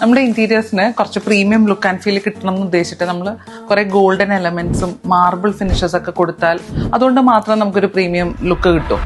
നമ്മുടെ ഇന്റീരിയേഴ്സിന് കുറച്ച് premium look and feel കിട്ടണം എന്ന് ഉദ്ദേശിച്ചിട്ട് നമ്മൾ കുറെ ഗോൾഡൻ എലമെന്റ്സും മാർബിൾ ഫിനിഷസ് ഒക്കെ കൊടുത്താൽ അതുകൊണ്ട് മാത്രം നമുക്കൊരു പ്രീമിയം ലുക്ക് കിട്ടും.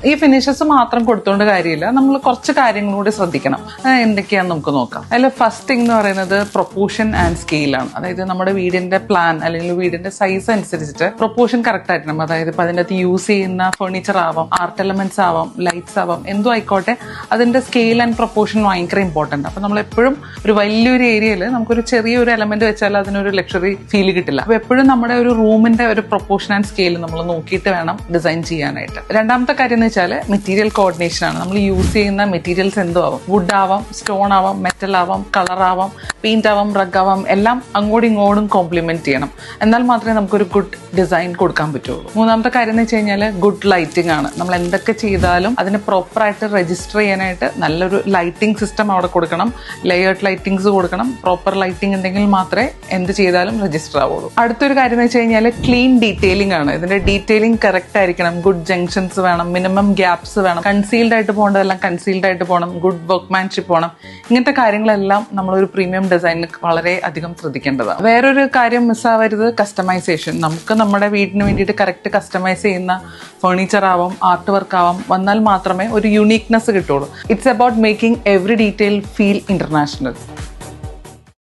ഈ ഫിനിഷസ് മാത്രം കൊടുത്തുകൊണ്ട് കാര്യമില്ല, നമ്മൾ കുറച്ച് കാര്യങ്ങൾ കൂടി ശ്രദ്ധിക്കണം. എന്തൊക്കെയാണെന്ന് നമുക്ക് നോക്കാം. അതിൽ ഫസ്റ്റ് തിങ് എന്ന് പറയുന്നത് പ്രൊപ്പോർഷൻ ആൻഡ് സ്കെയിലാണ്. അതായത് നമ്മുടെ വീടിന്റെ പ്ലാൻ അല്ലെങ്കിൽ വീടിന്റെ സൈസ് അനുസരിച്ചിട്ട് പ്രൊപ്പോർഷൻ കറക്റ്റ് ആയിരിക്കണം. അതായത് ഇപ്പം അതിൻ്റെ അകത്ത് യൂസ് ചെയ്യുന്ന ഫർണിച്ചർ ആവാം, ആർട്ട് എലമെന്റ്സ് ആവാം, ലൈറ്റ്സ് ആവാം, എന്തോ ആയിക്കോട്ടെ, അതിന്റെ സ്കെയിൽ ആൻഡ് പ്രൊപ്പോർഷൻ ഭയങ്കര ഇമ്പോർട്ടന്റ്. അപ്പൊ നമ്മൾ എപ്പോഴും ഒരു വലിയൊരു ഏരിയയിൽ നമുക്കൊരു ചെറിയൊരു എലമെന്റ് വെച്ചാൽ അതിനൊരു ലക്ഷറി ഫീൽ കിട്ടില്ല. അപ്പൊ എപ്പോഴും നമ്മുടെ ഒരു റൂമിന്റെ ഒരു പ്രൊപ്പോർഷൻ ആൻഡ് സ്കെയിൽ നമ്മൾ നോക്കിയിട്ട് വേണം ഡിസൈൻ ചെയ്യാനായിട്ട്. രണ്ടാമത്തെ കാര്യം എന്ന് വെച്ചാൽ മെറ്റീരിയൽ കോർഡിനേഷൻ ആണ്. നമ്മൾ യൂസ് ചെയ്യുന്ന മെറ്റീരിയൽസ് എന്തോ ആവാം, വുഡ് ആവാം, സ്റ്റോൺ ആവാം, മെറ്റൽ ആവാം, കളർ ആവാം, പെയിന്റ് ആവാം, റഗ് ആവാം, എല്ലാം അങ്ങോട്ടും ഇങ്ങോട്ടും കോംപ്ലിമെന്റ് ചെയ്യണം. എന്നാൽ മാത്രമേ നമുക്കൊരു ഗുഡ് ഡിസൈൻ കൊടുക്കാൻ പറ്റുള്ളൂ. മൂന്നാമത്തെ കാര്യം എന്ന് വെച്ച് കഴിഞ്ഞാൽ ഗുഡ് ലൈറ്റിംഗ് ആണ്. നമ്മൾ എന്തൊക്കെ ചെയ്താലും അതിന് പ്രോപ്പറായിട്ട് രജിസ്റ്റർ ചെയ്യാനായിട്ട് നല്ലൊരു ലൈറ്റിംഗ് സിസ്റ്റം അവിടെ കൊടുക്കണം. ലെയേർഡ് ലൈറ്റിംഗ്സ് കൊടുക്കണം. പ്രോപ്പർ ലൈറ്റിംഗ് ഉണ്ടെങ്കിൽ മാത്രമേ എന്ത് ചെയ്താലും രജിസ്റ്റർ ആവുള്ളൂ. അടുത്തൊരു കാര്യം എന്ന് വെച്ച് കഴിഞ്ഞാൽ ക്ലീൻ ഡീറ്റെയിലിംഗ് ആണ്. ഇതിന്റെ ഡീറ്റെയിലിംഗ് കറക്റ്റ് ആയിരിക്കണം. ഗുഡ് ജംഗ്ഷൻസ് വേണം, മിനിമം ഗ്യാപ്സ് വേണം, കൺസീൽഡ് ആയിട്ട് പോകേണ്ടതെല്ലാം കൺസീൽഡ് ആയിട്ട് പോകണം, ഗുഡ് വർക്ക്മാൻഷിപ്പ് പോകണം. ഇങ്ങനത്തെ കാര്യങ്ങളെല്ലാം നമ്മളൊരു പ്രീമിയം ഡിസൈനിൽ വളരെ അധികം ശ്രദ്ധിക്കേണ്ടതാണ്. വേറൊരു കാര്യം മിസ്സാവരുത്, കസ്റ്റമൈസേഷൻ. നമുക്ക് നമ്മുടെ വീടിന് വേണ്ടിയിട്ട് കറക്റ്റ് കസ്റ്റമൈസ് ചെയ്യുന്ന ഫർണിച്ചർ ആവാം, ആർട്ട് വർക്ക് ആവാം, വന്നാൽ മാത്രമേ ഒരു യുണീക്നെസ് കിട്ടുള്ളൂ. It's about making every detail feel international.